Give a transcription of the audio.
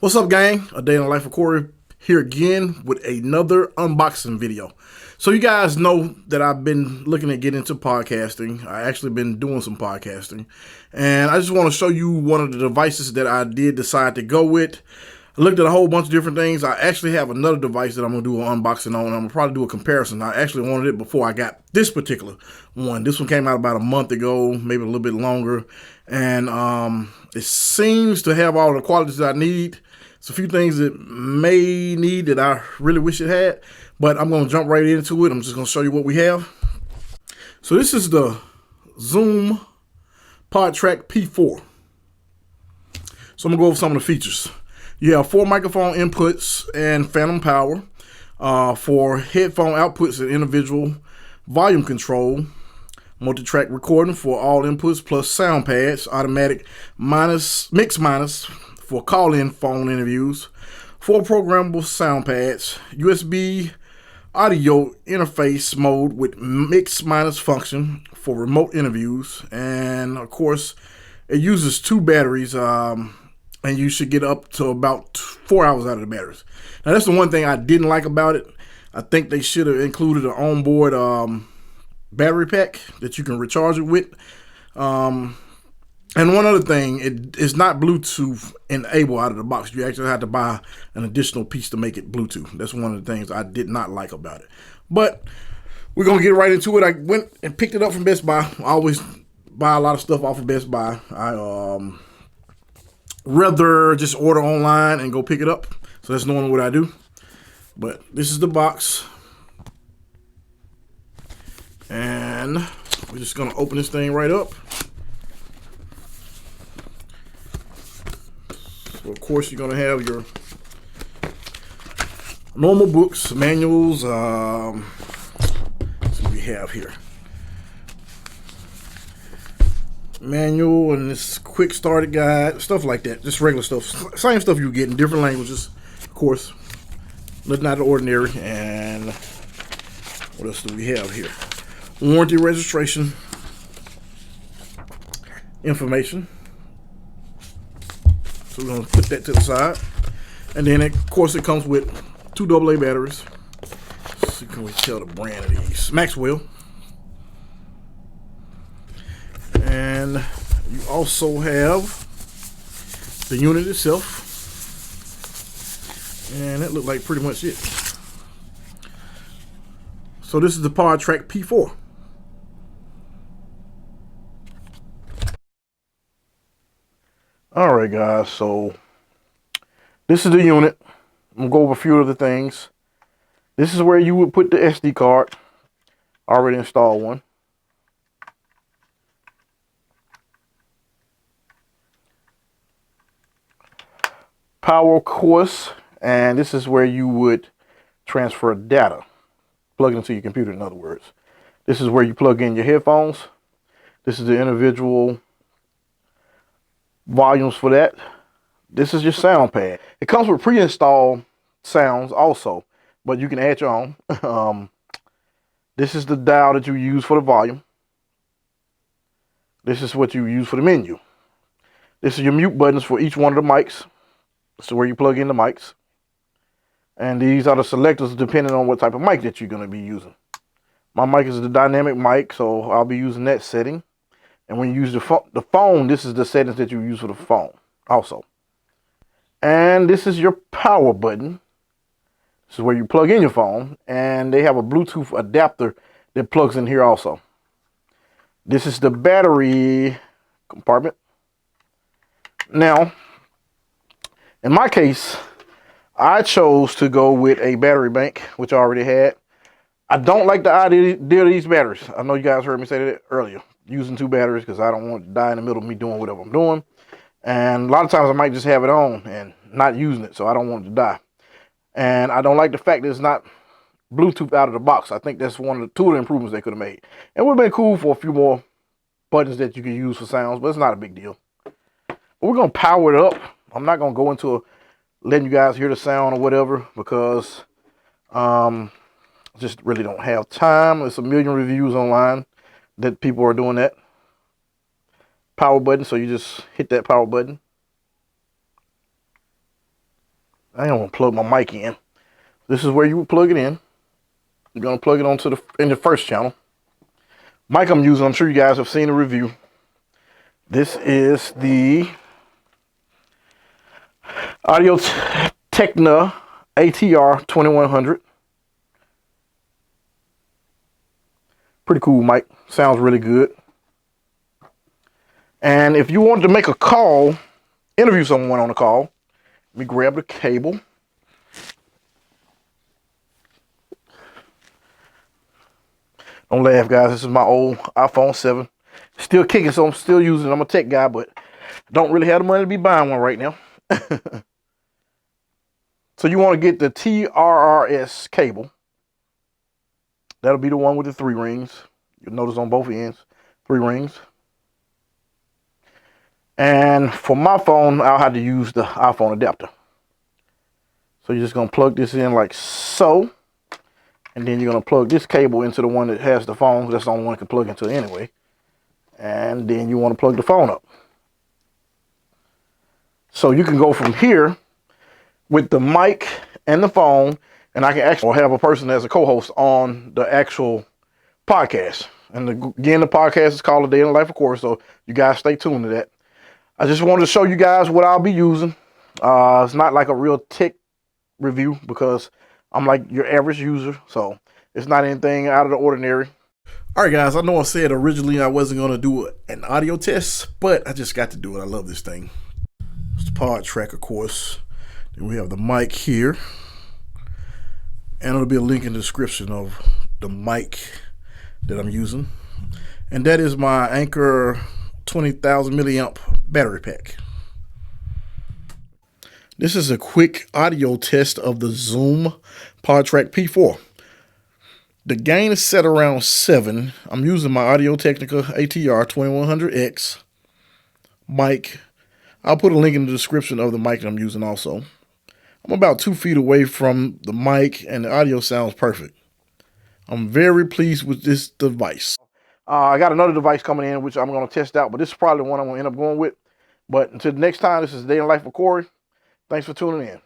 What's up, gang? A day in the life of Corey here again with another unboxing video. So you guys know that I've been looking at getting into podcasting. I actually been doing some podcasting, and I just want to show you one of the devices that I did decide to go with. I looked at a whole bunch of different things. I actually have another device that I'm going to do an unboxing on. I'm going to probably do a comparison. I actually wanted it before I got this particular one. This one came out about a month ago, maybe a little bit longer. And it seems to have all the qualities that I need. It's a few things that may need that I really wish it had. But I'm going to jump right into it. I'm just going to show you what we have. So this is the Zoom Podtrak P4. So I'm going to go over some of the features. You have 4 microphone inputs and phantom power, 4 headphone outputs and individual volume control, multi-track recording for all inputs plus sound pads, automatic mix minus for call-in phone interviews, 4 programmable sound pads, USB audio interface mode with mix minus function for remote interviews, and of course it uses 2 batteries. And you should get up to about 4 hours out of the batteries. Now, that's the one thing I didn't like about it. I think they should have included an onboard battery pack that you can recharge it with. And one other thing, it is not Bluetooth enabled out of the box. You actually have to buy an additional piece to make it Bluetooth. That's one of the things I did not like about it. But we're going to get right into it. I went and picked it up from Best Buy. I always buy a lot of stuff off of Best Buy. Rather just order online and go pick it up. So that's normally what I do. But this is the box. And we're just going to open this thing right up. So of course you're going to have your normal books, manuals. Let's see what we have here. Manual and this quick starter guide, stuff like that, just regular stuff, same stuff you get in different languages, of course, nothing out of the ordinary. And what else do we have here? Warranty registration information. So we're going to put that to the side, and then of course it comes with 2 AA batteries. So can we tell the brand of these? Maxwell. And you also have the unit itself, and that looked like pretty much it. So this is the Podtrak P4. Alright guys, so this is the unit. I'm going to go over a few of the things. This is where you would put the SD card. I already installed one. Power course, and this is where you would transfer data, plug it into your computer, in other words. This is where you plug in your headphones. This is the individual volumes for that. This is your sound pad. It comes with pre-installed sounds also, but you can add your own. This is the dial that you use for the volume. This is what you use for the menu. This is your mute buttons for each one of the mics. This is where you plug in the mics. And these are the selectors depending on what type of mic that you're going to be using. My mic is the dynamic mic, so I'll be using that setting. And when you use the phone, this is the settings that you use for the phone also. And this is your power button. This is where you plug in your phone. And they have a Bluetooth adapter that plugs in here also. This is the battery compartment. Now, in my case, I chose to go with a battery bank, which I already had. I don't like the idea of these batteries. I know you guys heard me say that earlier, using 2 batteries, because I don't want to die in the middle of me doing whatever I'm doing. And a lot of times I might just have it on and not using it, so I don't want it to die. And I don't like the fact that it's not Bluetooth out of the box. I think that's 2 of the improvements they could have made. And it would have been cool for a few more buttons that you could use for sounds, but it's not a big deal. But we're going to power it up. I'm not going to go into letting you guys hear the sound or whatever, because just really don't have time. There's a million reviews online that people are doing that. Power button, so you just hit that power button. I don't want to plug my mic in. This is where you would plug it in. You're going to plug it onto in the first channel. Mic I'm using, I'm sure you guys have seen the review. This is the Technica ATR2100. Pretty cool mic. Sounds really good. And if you wanted to make a call, interview someone on a call, let me grab the cable. Don't laugh, guys. This is my old iPhone 7. Still kicking, so I'm still using it. I'm a tech guy, but don't really have the money to be buying one right now. So you want to get the TRRS cable. That'll be the one with the 3 rings. You'll notice on both ends, 3 rings. And for my phone, I'll have to use the iPhone adapter. So you're just going to plug this in like so. And then you're going to plug this cable into the one that has the phone. That's the only one it can plug into anyway. And then you want to plug the phone up. So you can go from here with the mic and the phone. And I can actually have a person as a co-host on the actual podcast. And again, the podcast is called A Day in the Life of Corey. So you guys stay tuned to that. I just wanted to show you guys what I'll be using. It's not like a real tech review because I'm like your average user, so it's not anything out of the ordinary. All right, guys, I know I said originally I wasn't going to do an audio test, but I just got to do it. I love this thing. It's the Podtrak, of course. Then we have the mic here. And it'll be a link in the description of the mic that I'm using. And that is my Anker 20,000 milliamp battery pack. This is a quick audio test of the Zoom Podtrak P4. The gain is set around 7. I'm using my Audio-Technica ATR2100x mic. I'll put a link in the description of the mic that I'm using also. I'm about 2 feet away from the mic and the audio sounds perfect. I'm very pleased with this device. I got another device coming in which I'm going to test out, but this is probably the one I'm going to end up going with. But until the next time, this is Day in the Life of Corey. Thanks for tuning in.